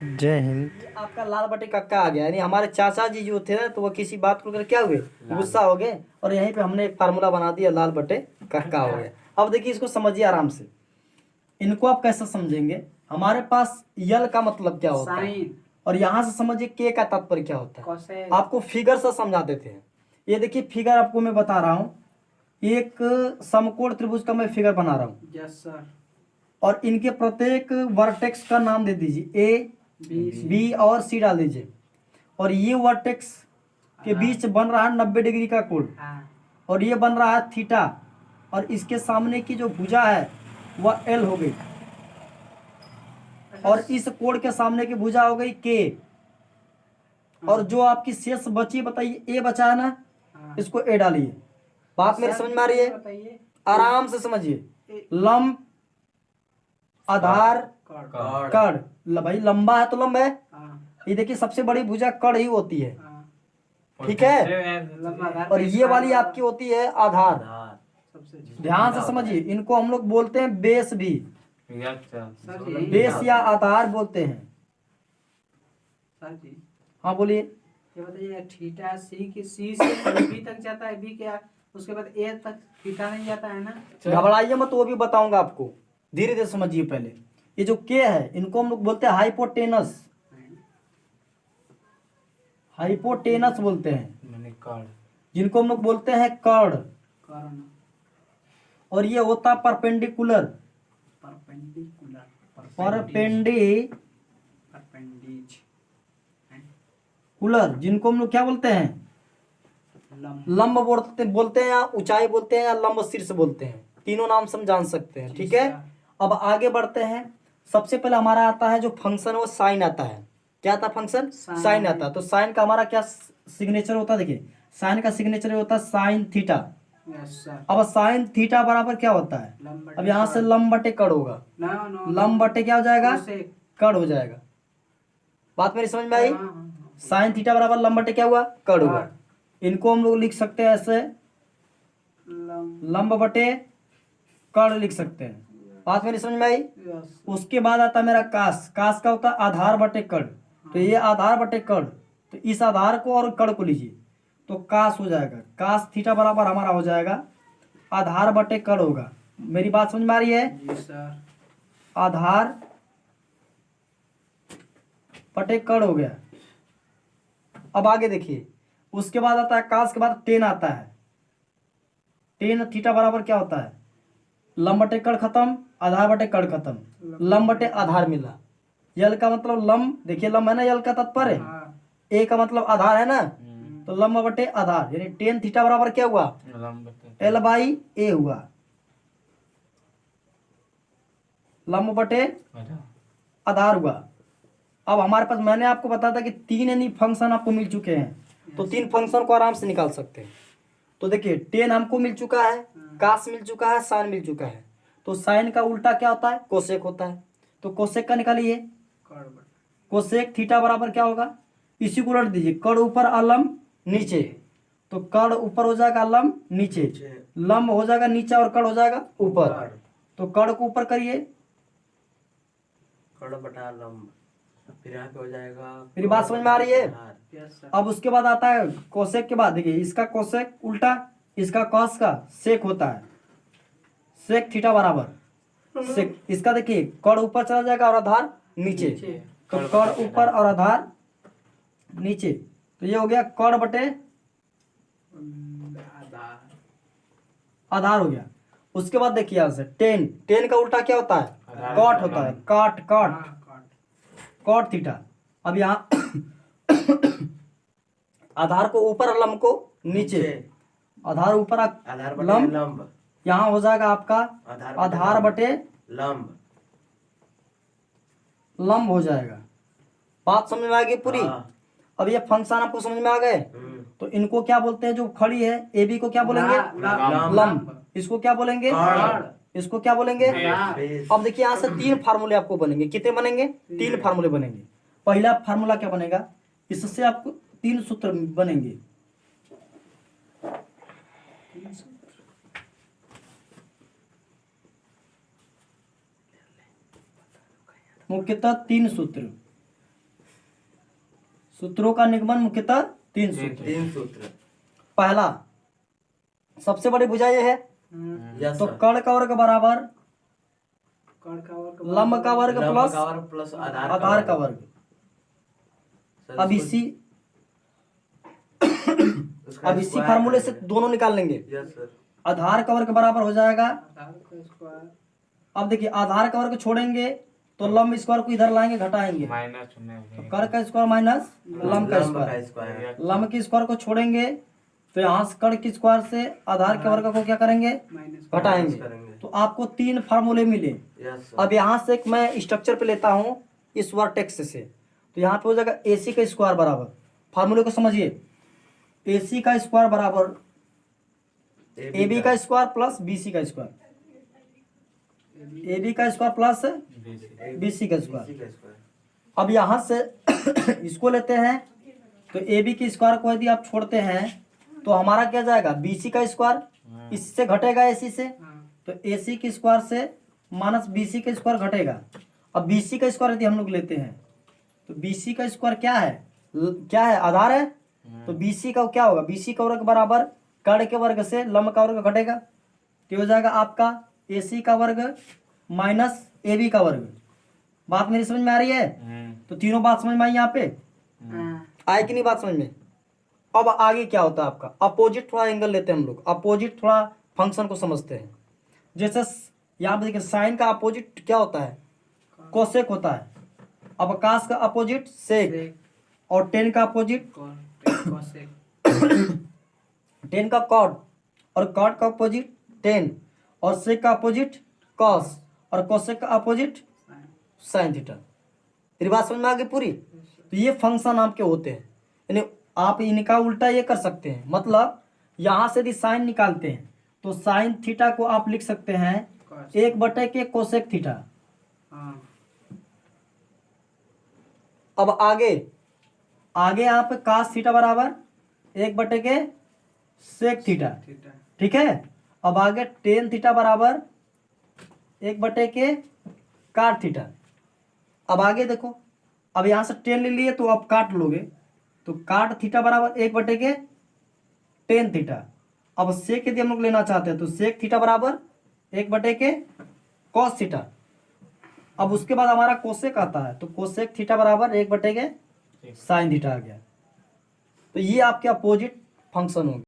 जय हिंद। आपका लाल बटे कक्का आ गया, यानी हमारे चाचा जी जो थे ना, तो वो किसी बात को लेकर क्या हुए, गुस्सा हो गए, और यहीं पे हमने एक फार्मूला बना दिया, लाल बटे कक्का हो गया। अब देखिए, इसको समझिए आराम से। इनको आप कैसे समझेंगे? हमारे पास यल का मतलब क्या होता है, और यहाँ से समझिए के का तात्पर्य क्या होता है। आपको फिगर से समझा देते हैं। ये देखिए, फिगर आपको मैं बता रहा हूँ, एक समकोण त्रिभुज का मैं फिगर बना रहा हूँ। Yes sir. और इनके प्रत्येक वर्टेक्स का नाम दे दीजिए, ए, बी और सी डाल दीजिए। और ये वर्टेक्स के बीच बन रहा है 90 डिग्री का कोण, और ये बन रहा है थीटा, और इसके सामने की जो भुजा है वह एल हो गई, और इस कोण के सामने की भुजा हो गई के। और जो आपकी शेष बची, बताइए, ए बचा है ना, इसको ए डालिए। बात मेरी समझ में आ रही है? आराम से समझिए। लंब, आधार, कड़। भाई लंबा है तो लंब है। ये देखिए, सबसे बड़ी भुजा कड़ ही होती है, ठीक है। और ये वाली आपकी होती है आधार। ध्यान से समझिए, इनको हम लोग बोलते हैं बेस भी, बेस या आधार बोलते हैं। सर जी, हाँ बोलिए। ये बताइए, थीटा सी से बी तक जाता है, बी क्या, उसके बाद ए तक थीटा नहीं जाता है ना? घबराइए मत, वो भी बताऊंगा आपको, धीरे धीरे समझिए। पहले ये जो के है, इनको हम लोग बोलते हैं हाइपोटेनस, हाइपोटेनस बोलते हैं, जिनको हम लोग बोलते हैं कर्ण। और ये होता परपेंडिकुलर, परपेंडिकुलर, जिनको हम लोग क्या बोलते हैं, लंब बोलते हैं, या ऊंचाई बोलते हैं, या लंब शीर्ष बोलते हैं। तीनों नाम से हम जान सकते हैं, ठीक है। अब आगे बढ़ते हैं। सबसे पहले हमारा आता है जो फंक्शन, वो साइन आता है। क्या आता है फंक्शन? साइन आता है। तो साइन का हमारा क्या सिग्नेचर होता है? देखिए, साइन का सिग्नेचर होता है साइन थीटा। अब साइन थीटा बराबर क्या होता है? अब यहाँ से लंब बटे कड़ होगा, लंब बटे क्या हो जाएगा, कड़ हो जाएगा। बात मेरी समझ में आई? साइन थीटा बराबर लंब बटे क्या हुआ, कड़ हुआ। इनको हम लोग लिख सकते हैं ऐसे, लंब बटे कड़ लिख सकते हैं। बात मेरी समझ में आई? उसके बाद आता है मेरा कास। कास का होता है आधार बटे कड़। तो ये आधार बटे कड़, तो इस आधार को और कड़ को लीजिए, तो कास हो जाएगा। कास थीटा बराबर हमारा हो जाएगा आधार बटे कड़ होगा। मेरी बात समझ में आ रही है? जी सर। आधार बटे कड़ हो गया। अब आगे देखिए, उसके बाद आता है कास के बाद टेन आता है। टेन थीटा बराबर क्या होता है, लंब बटे कड़ खत्म, आधार बटे कड़ खत्म, लंब बटे आधार मिला। यल का मतलब लंब, देखिए लंब है ना, यल का तात्पर्य। ए का मतलब आधार है ना, तो लंब बटे आधार, यानी टेन थीटा बराबर क्या हुआ, एल बाई ए हुआ, लंब बटे आधार हुआ। अब हमारे पास, मैंने आपको बताया था कि तीन यानी फंक्शन आपको मिल चुके हैं, तो तीन फंक्शन को आराम से निकाल सकते हैं। तो देखिए, टेन हमको मिल चुका है, कास मिल चुका है, साइन मिल चुका है। तो साइन का उल्टा क्या होता है, कोसेक होता है। तो कोसेक का निकालिए। कोसेक थीटा बराबर क्या होगा, इसी को उलट दीजिए, कड़ ऊपर अलम नीचे, तो कड़ ऊपर हो जाएगा लंब नीचे, लंब हो जाएगा नीचे और कड़ हो जाएगा ऊपर। तो कड़ को ऊपर करिए, कड़ बटा लंब, फिर यहाँ पे हो जाएगा। मेरी बात समझ में आ रही है? अब उसके बाद आता है कोसेक के बाद, देखिए इसका कोसेक उल्टा, इसका कॉस का सेक होता है, सेक थीटा बराबर सेक। इसका देखिए, कड़ ऊपर चला जाएगा और आधार नीचे, तो कड़ ऊपर और आधार नीचे, तो ये हो गया कड़ बटे आधार हो गया। उसके बाद देखिए यहाँ से टेन, टेन का उल्टा क्या होता है, कॉट होता है, काट काट कॉट थीटा। अब यहाँ आधार को ऊपर और लंब को नीचे, आधार ऊपर लंब, यहाँ हो जाएगा आपका आधार बटे लंब, लंब हो जाएगा। बात समझ में आ गई पूरी? अब ये फंक्शन आपको समझ में आ गए? तो इनको क्या बोलते हैं, जो खड़ी है ए बी को क्या बोलेंगे, लंब। इसको क्या बोलेंगे, इसको क्या बोलेंगे। अब देखिए, यहाँ से तीन फार्मूले आपको बनेंगे। कितने बनेंगे, तीन फार्मूले बनेंगे। पहला फार्मूला क्या बनेगा, इससे आपको तीन सूत्र बनेंगे। मुख्यतः तीन सूत्र। सूत्रों का निगमन मुख्यतः तीन सूत्र। 3 सूत्र। पहला सबसे बड़ी भुजा ये है, यस तो सर। कर्ण का वर्ग बराबर कर्ण का वर्ग लंब का वर्ग लंब प्लस का वर्ग प्लस आधार का वर्ग। सर, अब इसको- इसी उसका अब इसी स्क्वायर फार्मूले से करेंगे। दोनों निकाल लेंगे। Yes sir. आधार का वर्ग बराबर हो जाएगा, आधार का स्क्वायर अब देखिए आधार का वर्ग छोड़ेंगे तो लंब स्क्वायर को इधर लाएंगे, घटाएंगे, माइनस तो कर का स्क्वायर माइनस लंब का लंब का स्क्वायर। स्क्वायर। लंब की स्क्वायर को छोड़ेंगे तो यहाँ से कर्ण की स्क्वायर से आधार के वर्ग को क्या करेंगे, माइनस घटाएंगे। करेंगे। तो आपको 3 फार्मूले मिले। Yes sir. अब यहाँ से एक मैं स्ट्रक्चर पे लेता हूँ इस वर्टेक्स से, तो यहाँ पे हो जाएगा AC का स्क्वायर बराबर, फार्मूले को समझिए, AC का स्क्वायर बराबर AB का स्क्वायर प्लस BC का स्क्वायर, AB का स्क्वायर प्लस BC का स्क्वायर। BC का स्क्वायर। अब यहाँ से इसको लेते हैं तो AB की स्क्वायर को यदि आप छोड़ते हैं तो हमारा क्या जाएगा, BC का स्क्वायर, इससे घटेगा AC से, तो AC की स्क्वायर से माइनस BC का स्क्वायर घटेगा। अब BC का स्क्वायर यदि हम लोग लेते हैं तो BC का स्क्वायर क्या है, क्या है, आधार है, तो BC का क्या होगा, BC का वर्ग बराबर कर्ण के वर्ग से लंब का वर्ग घटेगा, तो हो जाएगा आपका AC का वर्ग माइनस AB का वर्ग। बात मेरी समझ में आ रही है? तो तीनों बात समझ में आई यहाँ पे, आए कि नहीं बात समझ में? अब आगे क्या होता है आपका, अपोजिट थोड़ा एंगल लेते हैं हम लोग, अपोजिट थोड़ा फंक्शन को समझते हैं। जैसे यहाँ पे देखिए साइन का अपोजिट क्या होता है, कोसेक होता है, अवकाश का अपोजिट सेक, और टेन का अपोजिट कोसेक 10 का कॉड, और कॉड का अपोजिट 10, और सेक का अपोजिट कॉस, और कोसेक का अपोजिट साइन थीटा। तेरी बात समझ में आ गई पूरी? तो ये फंक्शन आपके होते हैं, यानी आप इनका उल्टा ये कर सकते हैं, मतलब यहाँ से यदि साइन निकालते हैं तो साइन थीटा को आप लिख सकते हैं 1/के कोसेक थीटा। अब आगे आप कास थीटा बराबर 1/के सेक थीटा, ठीक है। अब आगे टेन थीटा बराबर 1/के काट थीटा। अब आगे देखो, अब यहाँ से टेन ले लिए तो अब काट लोगे, तो काट थीटा बराबर 1/के टेन थीटा। अब सेक यदि हम लोग लेना चाहते हैं तो सेक थीटा बराबर 1/के कॉस थीटा। अब उसके बाद हमारा कोसेक आता है, तो कोसेक थीटा बराबर 1/के साइन थीटा आ गया। तो ये आपके अपोजिट फंक्शन होंगे।